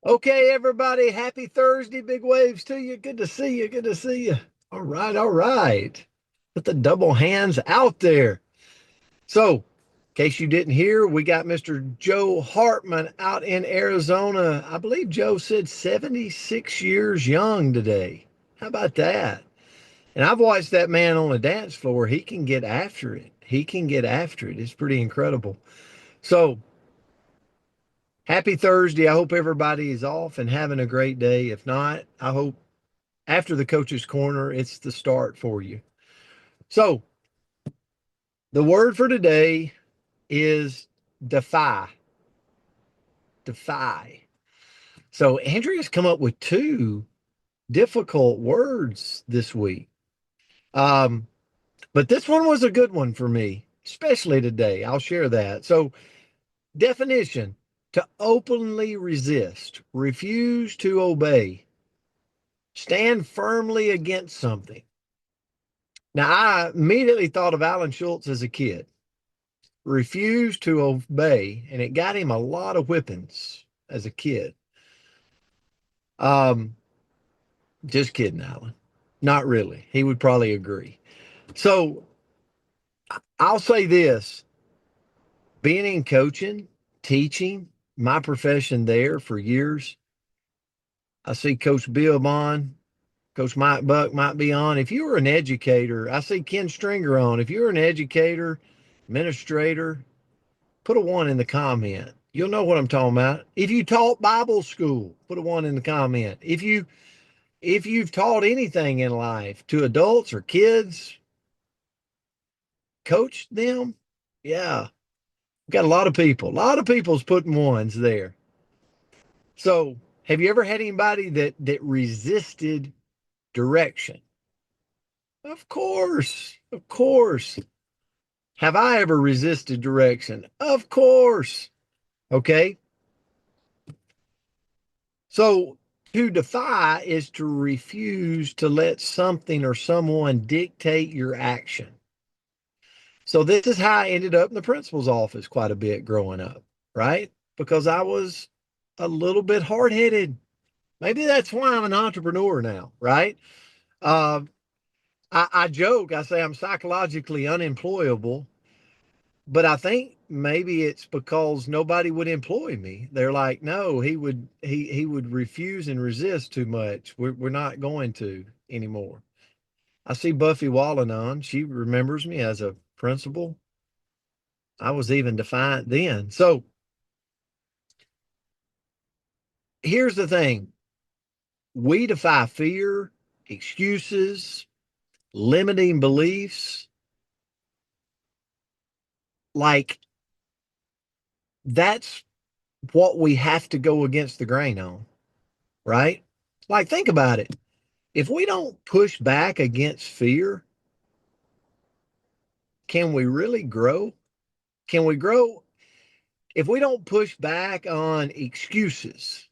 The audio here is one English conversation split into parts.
Okay, everybody, happy Thursday. Big waves to you. Good to see you. Good to see you. All right, all right. Put the double hands out there. So, in case you didn't hear, we got Mr. Joe Hartman out in Arizona. I believe Joe said 76 years young today. How about that? And I've watched that man on the dance floor. He can get after it. He can get after it. It's pretty incredible. So, happy Thursday. I hope everybody is off and having a great day. If not, I hope after the coach's corner, it's the start for you. So, the word for today is defy. Defy. So, Andrea's come up with two difficult words this week. Um, but this one was a good one for me, especially today. I'll share that. So, definition: to openly resist, refuse to obey, stand firmly against something. Now, I immediately thought of Alan Schultz as a kid, refused to obey, and it got him a lot of whippings as a kid. Um, just kidding, Alan. Not really. He would probably agree. So I'll say this: being in coaching, teaching, my profession there for years, I see Coach Bill on, Coach Mike Buck might be on. If you were an educator, I see Ken Stringer on. If you're an educator, administrator, put a one in the comment. You'll know what I'm talking about. If you taught Bible school, put a one in the comment. If you've taught anything in life to adults or kids, coach them, yeah. We've got a lot of people. A lot of people's putting ones there. So have you ever had anybody that resisted direction? Of course. Of course. Have I ever resisted direction? Of course. Okay. So to defy is to refuse to let something or someone dictate your action. So this is how I ended up in the principal's office quite a bit growing up, right? Because I was a little bit hard headed. Maybe that's why I'm an entrepreneur now, right? Uh, I joke, I say I'm psychologically unemployable, but I think maybe it's because nobody would employ me. They're like, no, he would refuse and resist too much. We're not going to anymore. I see Buffy Wallen on. She remembers me as a principal. I was even defiant then. So here's the thing: we defy fear, excuses, limiting beliefs. Like, that's what we have to go against the grain on, right? Like, think about it. If we don't push back against fear, can we really grow? Can we grow if we don't push back on excuses?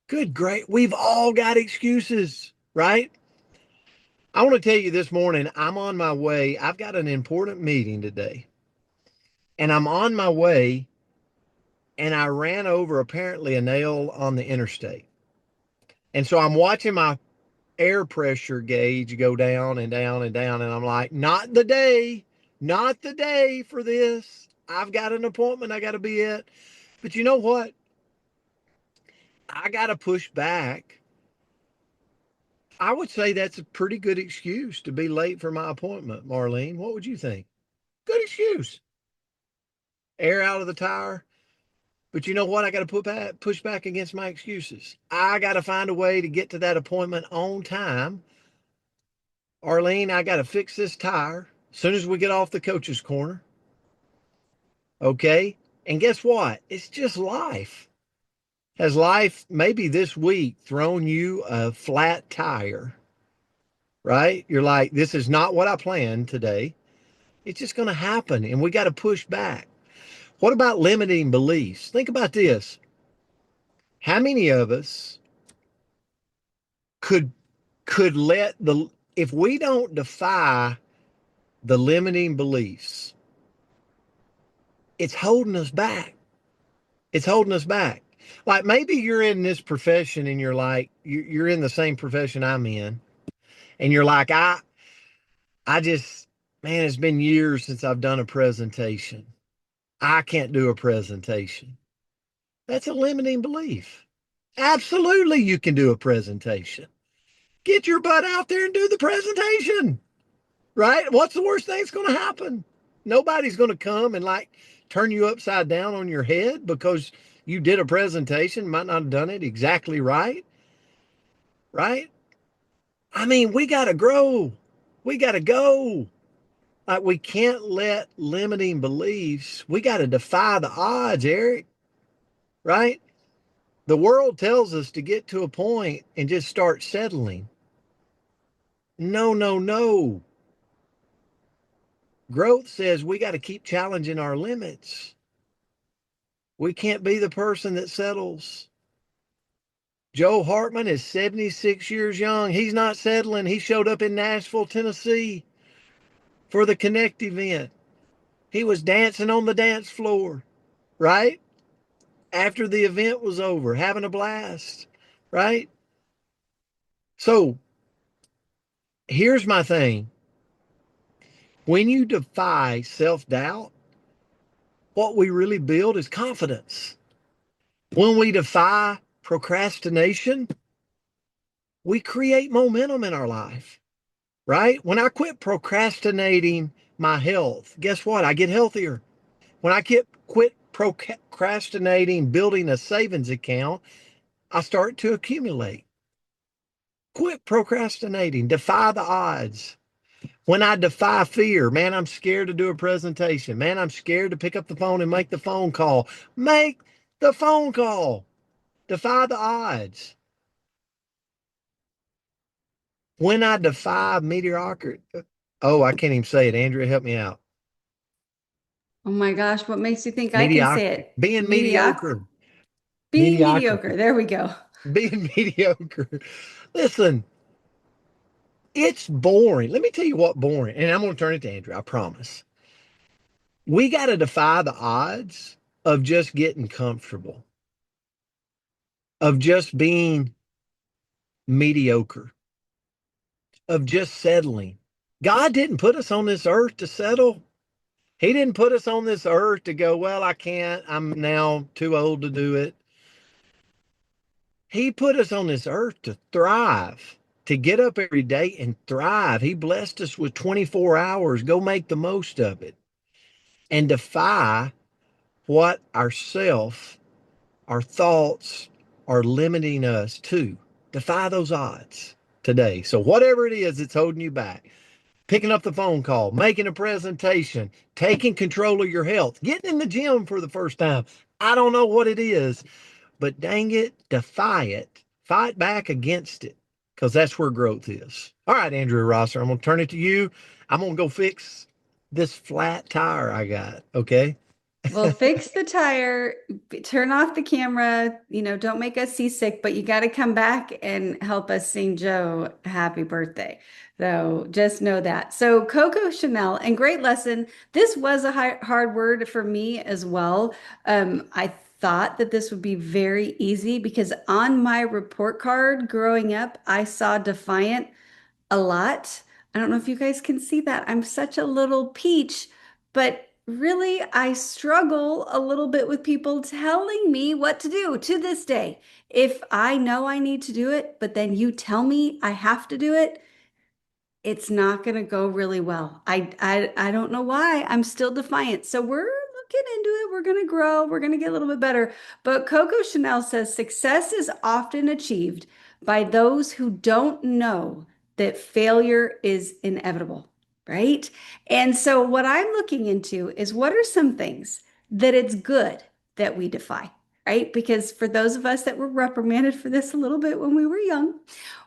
Good, great. We've all got excuses, right? I want to tell you this morning, I'm on my way. I've got an important meeting today, and I'm on my way, and I ran over apparently a nail on the interstate. And so I'm watching my air pressure gauge go down and down and down. And I'm like, not the day, not the day for this. I've got an appointment I got to be at. But you know what? I got to push back. I would say that's a pretty good excuse to be late for my appointment, Marlene. What would you think? Good excuse. Air out of the tire. But you know what? I got to push back against my excuses. I got to find a way to get to that appointment on time. Arlene, I got to fix this tire as soon as we get off the coach's corner. Okay. And guess what? It's just life. Has life maybe this week thrown you a flat tire, right? You're like, this is not what I planned today. It's just going to happen. And we got to push back. What about limiting beliefs? Think about this. How many of us could let if we don't defy the limiting beliefs, it's holding us back. It's holding us back. Like maybe you're in this profession and you're like, you're in the same profession I'm in, and you're like, I just, man, it's been years since I've done a presentation. I can't do a presentation. That's a limiting belief. Absolutely, you can do a presentation. Get your butt out there and do the presentation, right? What's the worst thing that's going to happen? Nobody's going to come and like turn you upside down on your head because you did a presentation, might not have done it exactly right, right? I mean, we got to grow. We got to go. Like, we can't let limiting beliefs, we got to defy the odds, Eric, right? The world tells us to get to a point and just start settling. No, no, no. Growth says we got to keep challenging our limits. We can't be the person that settles. Joe Hartman is 76 years young. He's not settling. He showed up in Nashville, Tennessee for the Connect event. He was dancing on the dance floor, right? After the event was over, having a blast, right? So here's my thing. When you defy self doubt, what we really build is confidence. When we defy procrastination, we create momentum in our life, right? When I quit procrastinating my health, guess what? I get healthier. When I quit procrastinating building a savings account, I start to accumulate. Quit procrastinating, defy the odds. When I defy fear, man, I'm scared to do a presentation. Man, I'm scared to pick up the phone and make the phone call. Make the phone call. Defy the odds. When I defy mediocrity, oh, I can't even say it. Andrea, help me out. Oh my gosh, what makes you think I can say Mediocre, it? being Mediocre, mediocre, being mediocre. mediocrity, There we go. being mediocre. Listen, it's boring. Let me tell you what boring, and I'm going to turn it to Andrea, I promise. We got to defy the odds of just getting comfortable, of just being mediocre, of just settling. God didn't put us on this earth to settle. He didn't put us on this earth to go, well, I can't. I'm now too old to do it. He put us on this earth to thrive, to get up every day and thrive. He blessed us with 24 hours. Go make the most of it and defy what ourself, our thoughts are limiting us to. Defy those odds today. So whatever it is that's holding you back, picking up the phone call, making a presentation, taking control of your health, getting in the gym for the first time. I don't know what it is, but dang it, defy it. Fight back against it because that's where growth is. All right, Andrea Rosser, I'm going to turn it to you. I'm going to go fix this flat tire I got. Okay. Well, fix the tire, turn off the camera, don't make us seasick, but you got to come back and help us sing Joe happy birthday. So just know that. So Coco Chanel, and great lesson. This was a hard word for me as well. I thought that this would be very easy because on my report card growing up, I saw defiant a lot. I don't know if you guys can see that. I'm such a little peach, but really, I struggle a little bit with people telling me what to do to this day. If I know I need to do it, but then you tell me I have to do it, it's not going to go really well. I don't know why. I'm still defiant. So we're looking into it. We're going to grow. We're going to get a little bit better. But Coco Chanel says success is often achieved by those who don't know that failure is inevitable, right? And so what I'm looking into is what are some things that it's good that we defy, right? Because for those of us that were reprimanded for this a little bit when we were young,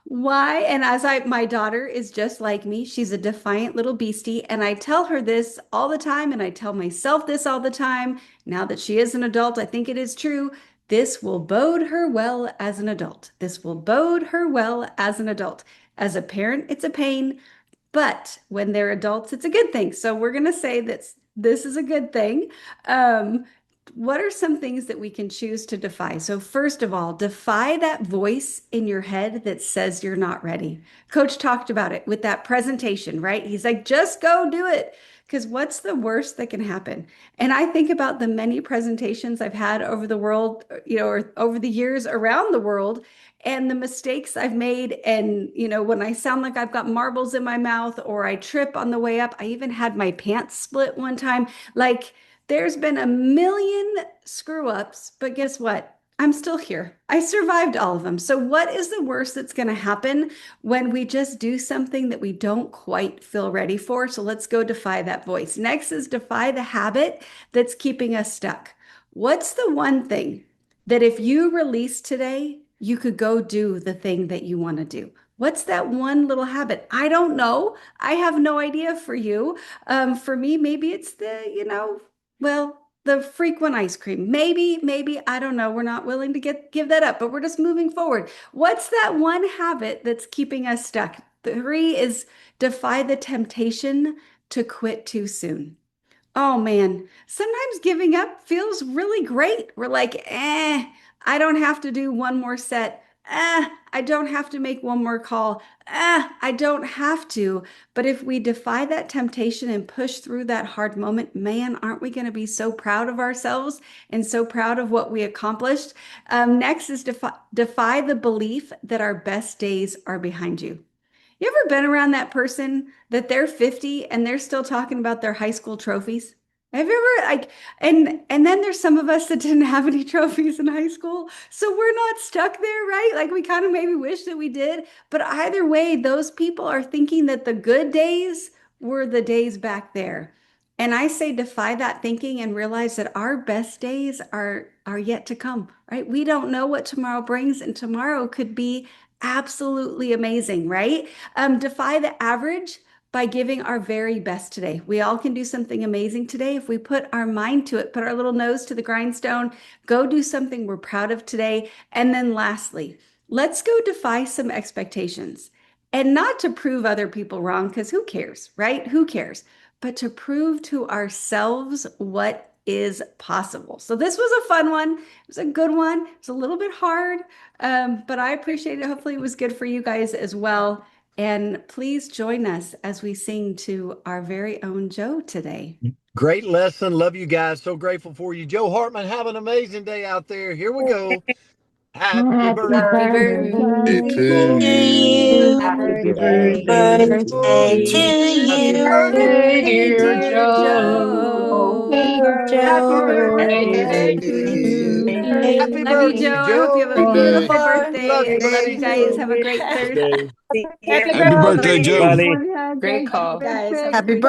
why? And my daughter is just like me. She's a defiant little beastie. And I tell her this all the time. And I tell myself this all the time. Now that she is an adult, I think it is true. This will bode her well as an adult. This will bode her well as an adult. As a parent, it's a pain. But when they're adults, it's a good thing. So we're going to say that this is a good thing. Um, what are some things that we can choose to defy? So, first of all, defy that voice in your head that says you're not ready. Coach talked about it with that presentation, right? He's like, just go do it. Because what's the worst that can happen? And I think about the many presentations I've had over the world, or over the years around the world, and the mistakes I've made. And, when I sound like I've got marbles in my mouth or I trip on the way up, I even had my pants split one time. Like, there's been a million screw ups, but guess what? I'm still here. I survived all of them. So, what is the worst that's going to happen when we just do something that we don't quite feel ready for? So, let's go defy that voice. Next is defy the habit that's keeping us stuck. What's the one thing that if you release today, you could go do the thing that you want to do? What's that one little habit? I don't know. I have no idea for you. For me, maybe it's well, the frequent ice cream. Maybe, I don't know. We're not willing to give that up, but we're just moving forward. What's that one habit that's keeping us stuck? Three is defy the temptation to quit too soon. Oh man, sometimes giving up feels really great. We're like, I don't have to do one more set. I don't have to make one more call. I don't have to. But if we defy that temptation and push through that hard moment, man, aren't we going to be so proud of ourselves and so proud of what we accomplished? Next is defy the belief that our best days are behind you. You ever been around that person that they're 50 and they're still talking about their high school trophies? Have you ever like and then there's some of us that didn't have any trophies in high school. So we're not stuck there, right? Like we kind of maybe wish that we did, but either way, those people are thinking that the good days were the days back there. And I say defy that thinking and realize that our best days are yet to come, right? We don't know what tomorrow brings, and tomorrow could be absolutely amazing, right? Defy the average by giving our very best today. We all can do something amazing today if we put our mind to it, put our little nose to the grindstone, go do something we're proud of today. And then lastly, let's go defy some expectations. And not to prove other people wrong, because who cares, right? Who cares? But to prove to ourselves what is possible. So this was a fun one. It was a good one. It's a little bit hard, but I appreciate it. Hopefully, it was good for you guys as well. And please join us as we sing to our very own Joe today. Great lesson. Love you guys. So grateful for you. Joe Hartman, have an amazing day out there. Here we go. Happy Happy Happy birthday birthday Birthday birthday to to to Happy you. you. birthday, Happy you. Happy birthday birthday to to birthday to you. Happy you. you. Birthday, birthday, Birthday, dear dear dear Joe. Joe. Joe. Happy Happy Happy birthday Happy to birthday. birthday. you. birthday. Happy Love you, birthday, Joe. I hope you have a Joe. Birthday. beautiful Love birthday. you, I love you buddy. guys. Have a Birthday. great Thursday. Birthday. Happy Happy Have a birthday, great Joe. Buddy. one. Yeah, Great thank you call. guys. Have a Happy great